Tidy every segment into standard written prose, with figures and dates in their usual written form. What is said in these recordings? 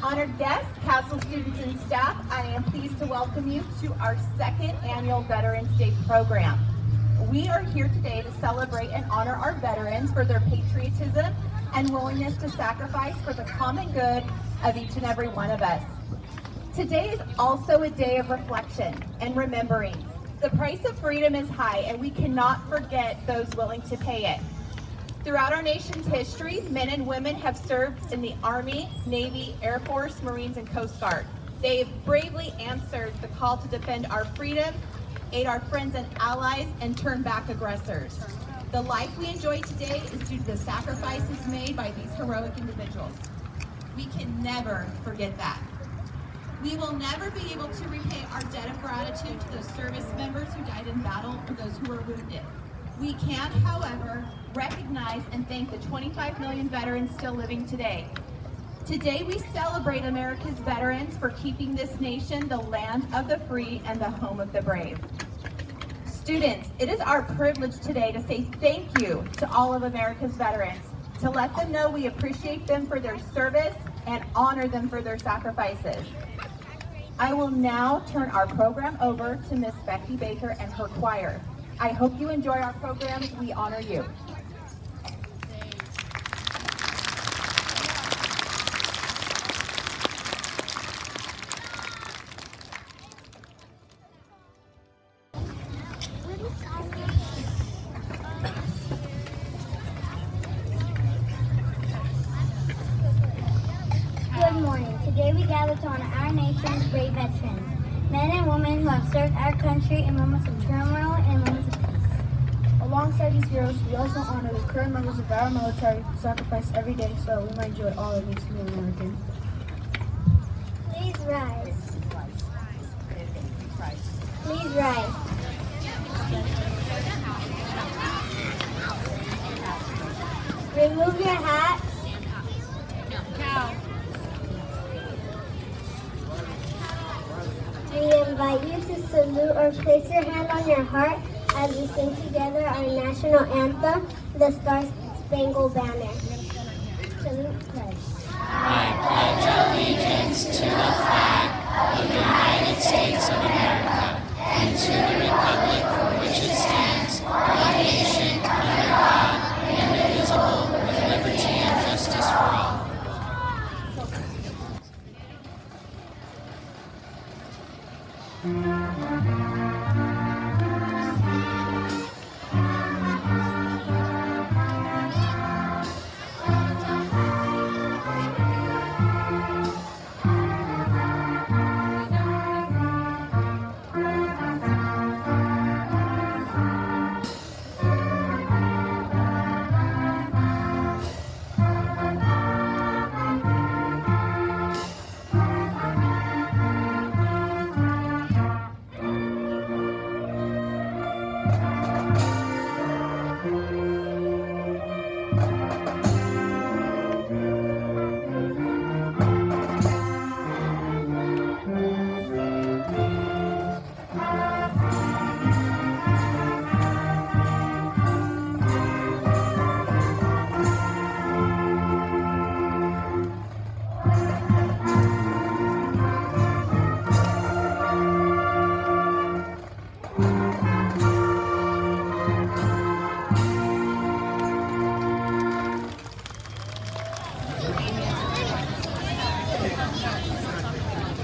Honored guests, Castle students and staff, I am pleased to welcome you to our second annual Veterans Day program. We are here today to celebrate and honor our veterans for their patriotism and willingness to sacrifice for the common good of each and every one of us. Today is also a day of reflection and remembering. The price of freedom is high, and we cannot forget those willing to pay it. Throughout our nation's history, men and women have served in the Army, Navy, Air Force, Marines, and Coast Guard. They have bravely answered the call to defend our freedom, aid our friends and allies, and turn back aggressors. The life we enjoy today is due to the sacrifices made by these heroic individuals. We can never forget that. We will never be able to repay our debt of gratitude to those service members who died in battle or those who were wounded. We can, however, recognize and thank the 25 million veterans still living today. Today we celebrate America's veterans for keeping this nation the land of the free and the home of the brave. Students, it is our privilege today to say thank you to all of America's veterans, to let them know we appreciate them for their service and honor them for their sacrifices. I will now turn our program over to Miss Becky Baker and her choir. I hope you enjoy our program. We honor you. Good morning. Today we gather to honor our nation's brave veterans, men and women who have served our country in moments of turmoil and moments of peace. Alongside these heroes, we also honor the current members of our military who sacrifice every day so we might enjoy all it means to be an American. Please rise. Please rise. Remove your hats. We invite you to salute or place your hand on your heart as we sing together our national anthem, the Star-Spangled Banner. Salute, pledge. I pledge allegiance to the flag of the United States of America and to the republic for which it stands, one nation, under God, indivisible, with liberty and justice for all.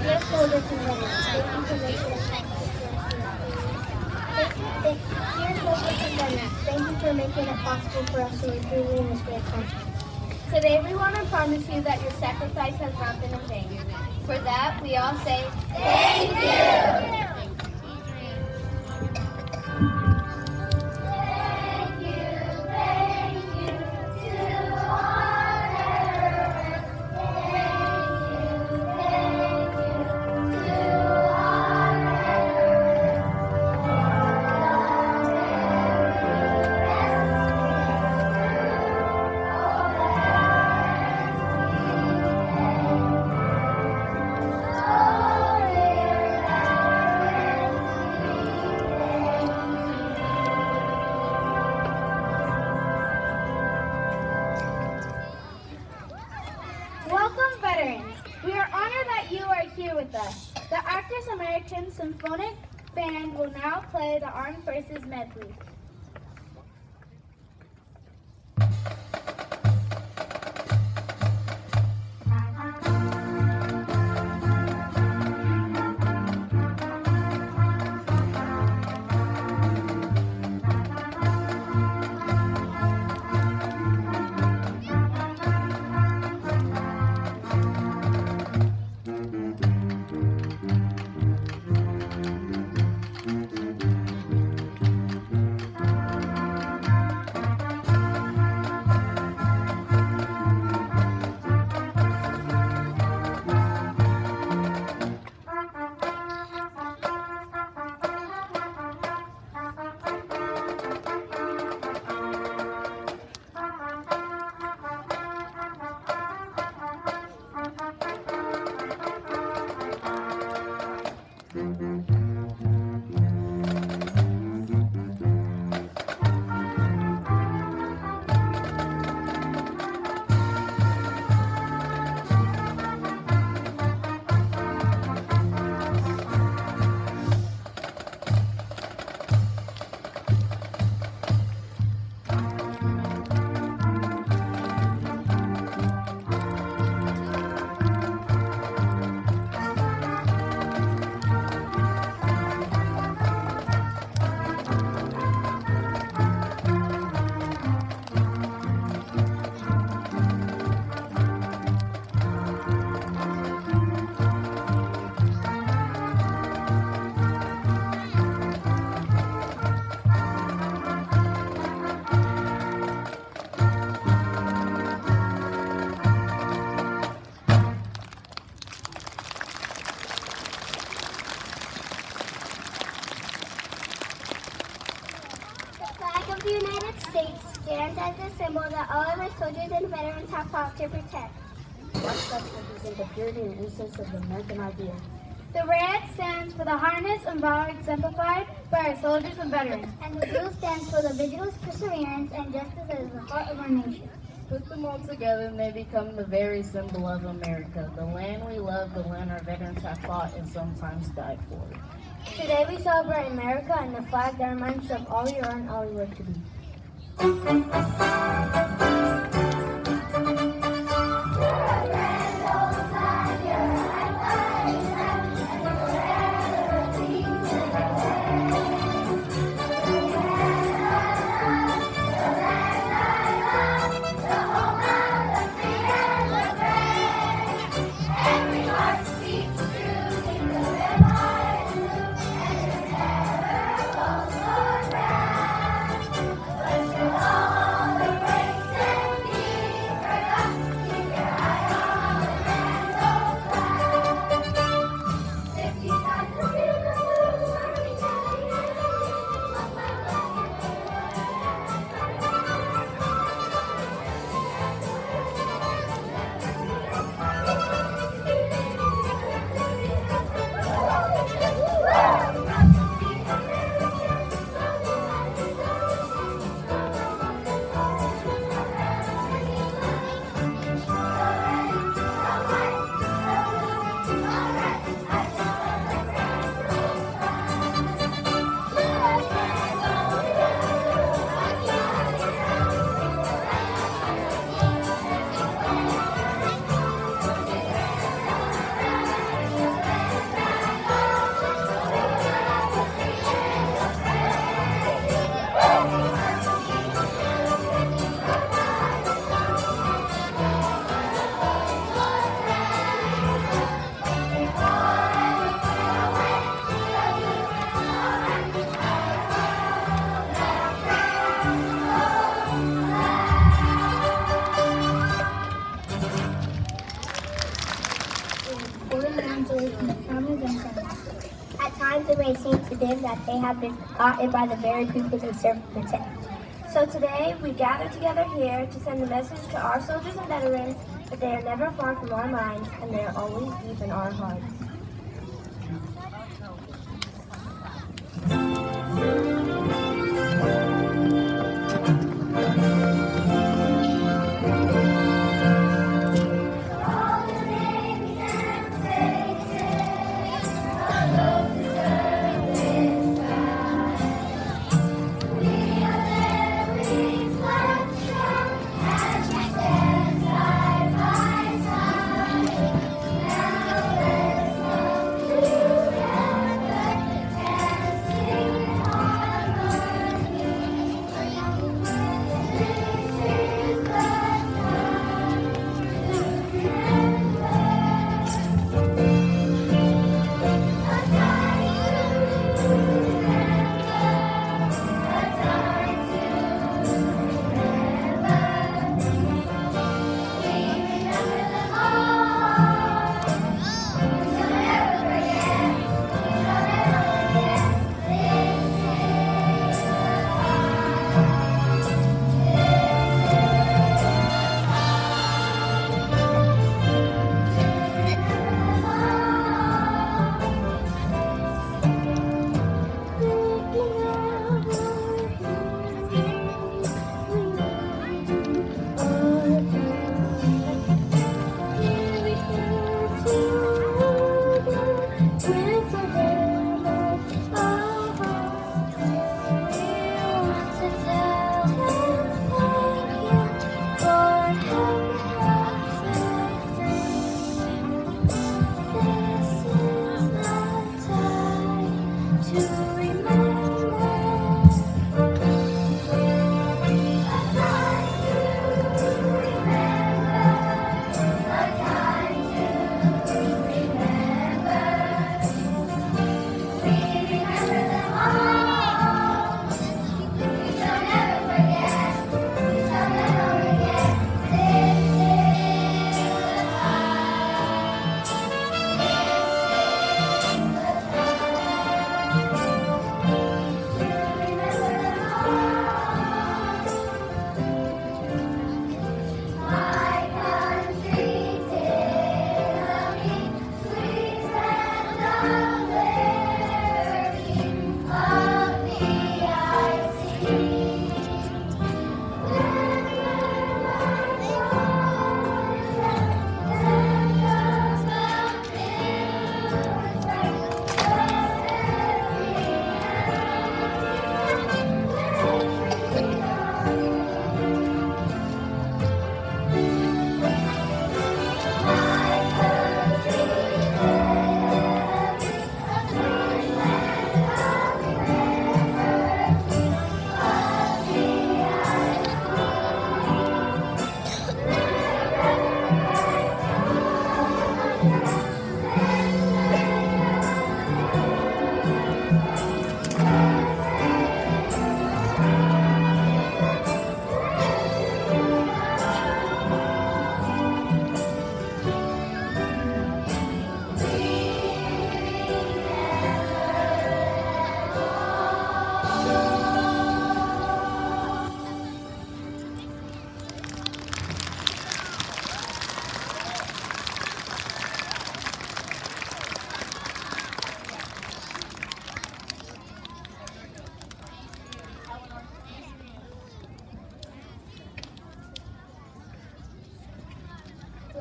Dear soldiers and veterans, thank you for making it Dear soldiers and veterans, thank you for making it possible for us to live freely in this great country. Today we want to promise you that your sacrifice has not been in vain. For that, we all say, thank you! here with us. The Arctis American Symphonic Band will now play the Armed Forces Medley. The United States stands as a symbol that all of our soldiers and veterans have fought to protect. White stripes represent the purity and innocence of the American idea. The red stands for the harness and valor exemplified by our soldiers and veterans. And the blue stands for the vigilance, perseverance, and justice that is the heart of our nation. Put them all together and they become the very symbol of America, the land we love, the land our veterans have fought and sometimes died for. Today we celebrate America and the flag that reminds us of all we are and all we work to be. At times it may seem to them that they have been forgotten by the very people they serve and protect. So today we gather together here to send a message to our soldiers and veterans that they are never far from our minds and they are always deep in our hearts.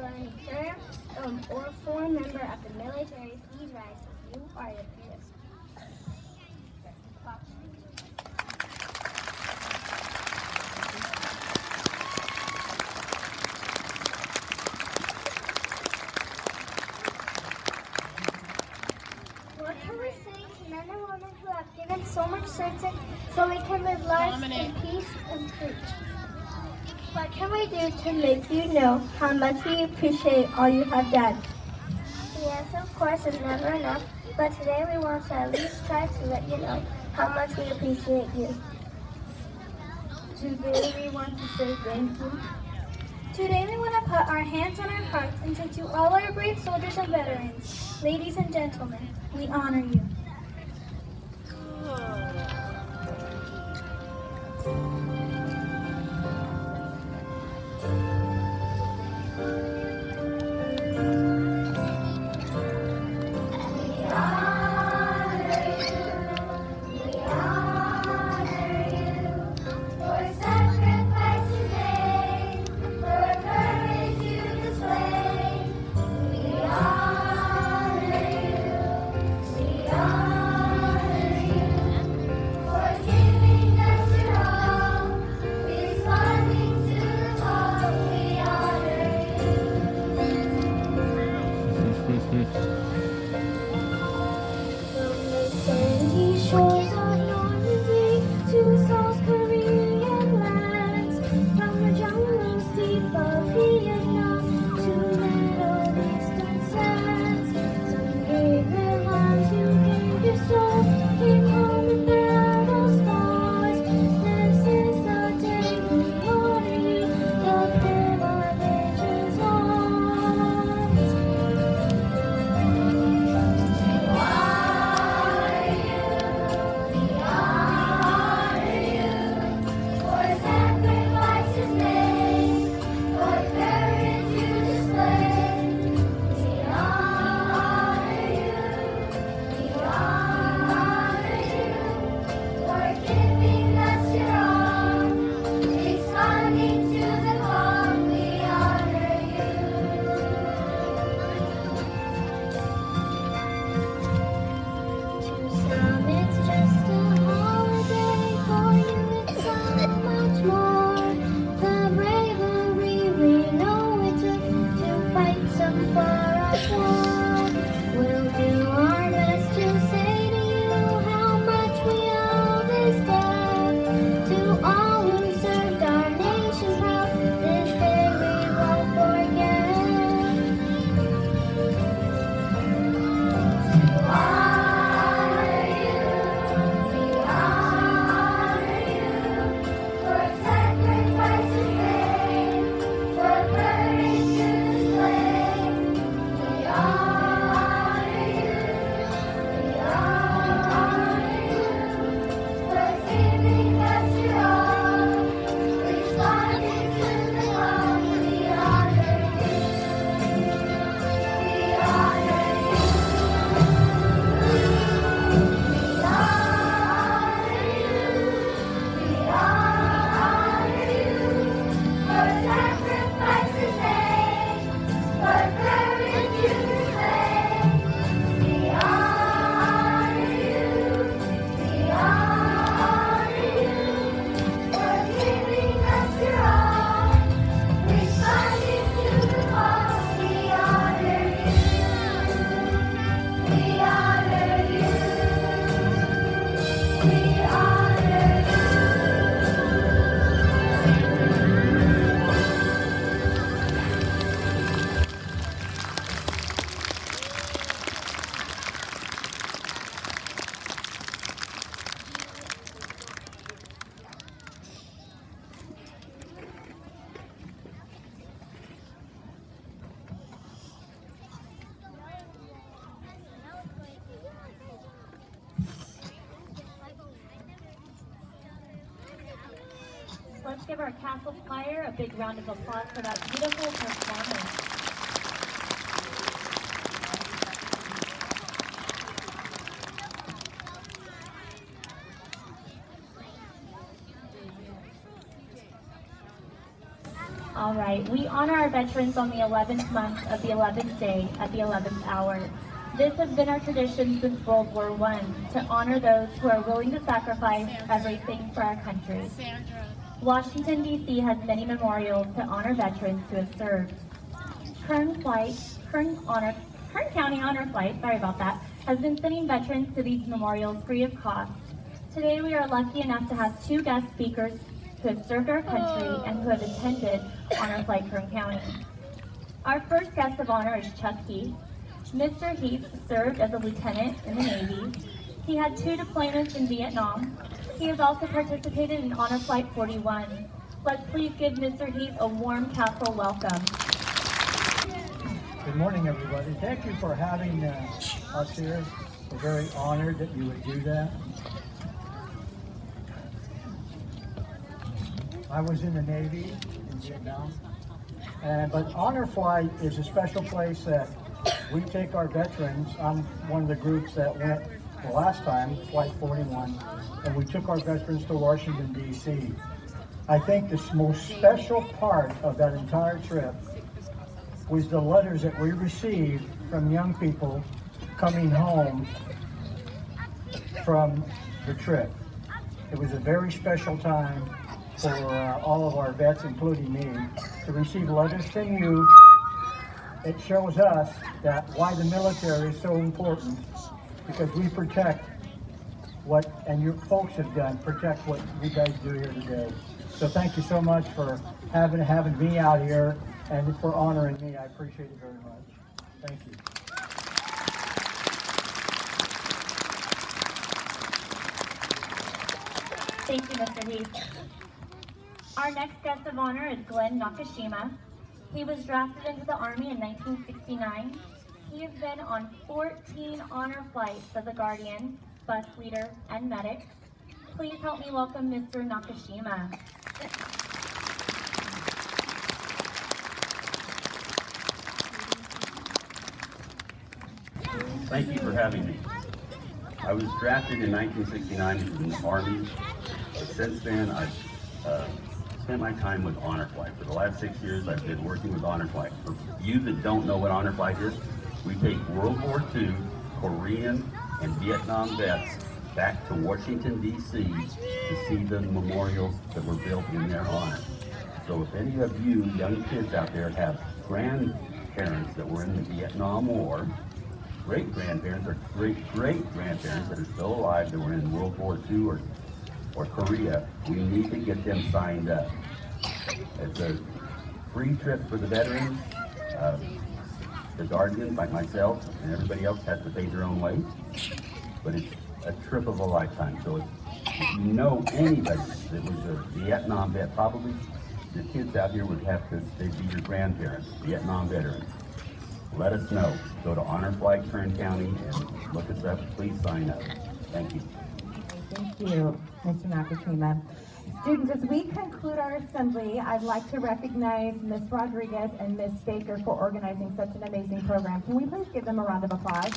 or any firm or foreign member of the military, please rise. You are a gift. What can we say to men and women who have given so much service so we can live lives in peace and truth? What can we do to make you know how much we appreciate all you have done? The answer, of course, is never enough, but today we want to at least try to let you know how much we appreciate you. Today we want to say thank you. Today we want to put our hands on our hearts and say to all our brave soldiers and veterans, ladies and gentlemen, we honor you. From the sandy shores of Normandy to South Korean lands, from the jungles deep of Vietnam to Middle Eastern sands, some gave their lives, you gave your soul, came home in battle scars. This is the day we honor you, the privilege is ours. To some it's just a holiday, for you it's so much more. The bravery we know it took to fight some far-off war. We'll do our best to say to you how much we owe this debt. To all who served our nation proud, this day we won't forget. Let's give our Castle Choir a big round of applause for that beautiful performance. All right, we honor our veterans on the 11th month of the 11th day at the 11th hour. This has been our tradition since World War I, to honor those who are willing to sacrifice everything for our country. Washington, D.C. has many memorials to honor veterans who have served. Kern County Honor Flight, has been sending veterans to these memorials free of cost. Today we are lucky enough to have two guest speakers who have served our country and who have attended Honor Flight Kern County. Our first guest of honor is Chuck Heath. Mr. Heath served as a lieutenant in the Navy. He had 2 deployments in Vietnam. He has also participated in Honor Flight 41. Let's please give Mr. Heath a warm Castle welcome. Good morning, everybody. Thank you for having us here. We're very honored that you would do that. I was in the Navy in Vietnam, but Honor Flight is a special place that we take our veterans. I'm one of the groups that went the last time, Flight 41, and we took our veterans to Washington, D.C. I think the most special part of that entire trip was the letters that we received from young people coming home from the trip. It was a very special time for all of our vets, including me, to receive letters from you. It shows us that why the military is so important, because we protect what, and your folks have done, protect what you guys do here today. So thank you so much for having me out here and for honoring me. I appreciate it very much. Thank you. Thank you, Mr. Heath. Our next guest of honor is Glenn Nakashima. He was drafted into the Army in 1969. He has been on 14 honor flights as a guardian, bus leader, and medic. Please help me welcome Mr. Nakashima. Thank you for having me. I was drafted in 1969 into the Army, but since then I've spent my time with Honor Flight. For the last 6 years I've been working with Honor Flight. For you that don't know what Honor Flight is, we take World War II, Korean, and Vietnam vets back to Washington, D.C. to see the memorials that were built in their honor. So if any of you young kids out there have grandparents that were in the Vietnam War, great-grandparents or great-great-grandparents that are still alive that were in World War II or Korea, we need to get them signed up. It's a free trip for the veterans. The guardians, like myself, and everybody else has to pay their own way. But it's a trip of a lifetime. So if you know anybody that was a Vietnam vet, probably the kids out here would have to, they'd be your grandparents, Vietnam veterans. Let us know. Go to Honor Flight Kern County and look us up. Please sign up. Thank you. Thank you, Mr. Nakashima. Students, as we conclude our assembly, I'd like to recognize Ms. Rodriguez and Ms. Baker for organizing such an amazing program. Can we please give them a round of applause?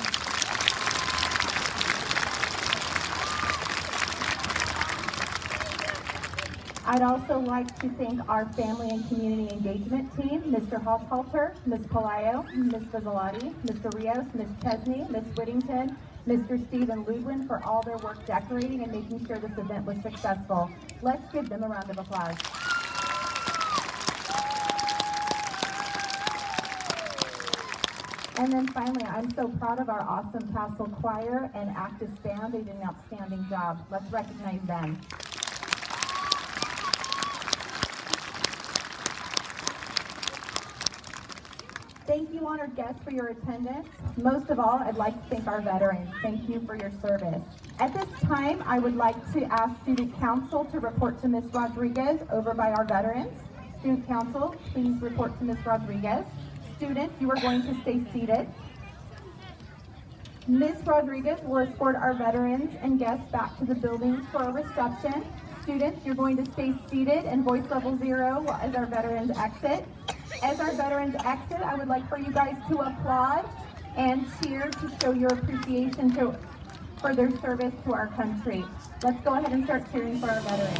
I'd also like to thank our family and community engagement team, Mr. Halter, Ms. Palayo, Ms. Fazzolati, Mr. Rios, Ms. Chesney, Ms. Whittington, Mr. Stephen Ludwin for all their work decorating and making sure this event was successful. Let's give them a round of applause. And then finally, I'm so proud of our awesome Castle Choir and Active Band. They did an outstanding job. Let's recognize them. Thank you, honored guests, for your attendance. Most of all, I'd like to thank our veterans. Thank you for your service. At this time, I would like to ask Student Council to report to Ms. Rodriguez over by our veterans. Student Council, please report to Ms. Rodriguez. Students, you are going to stay seated. Ms. Rodriguez will escort our veterans and guests back to the building for a reception. Students, you're going to stay seated in voice level 0 as our veterans exit. As our veterans exit, I would like for you guys to applaud and cheer to show your appreciation for their service to our country. Let's go ahead and start cheering for our veterans.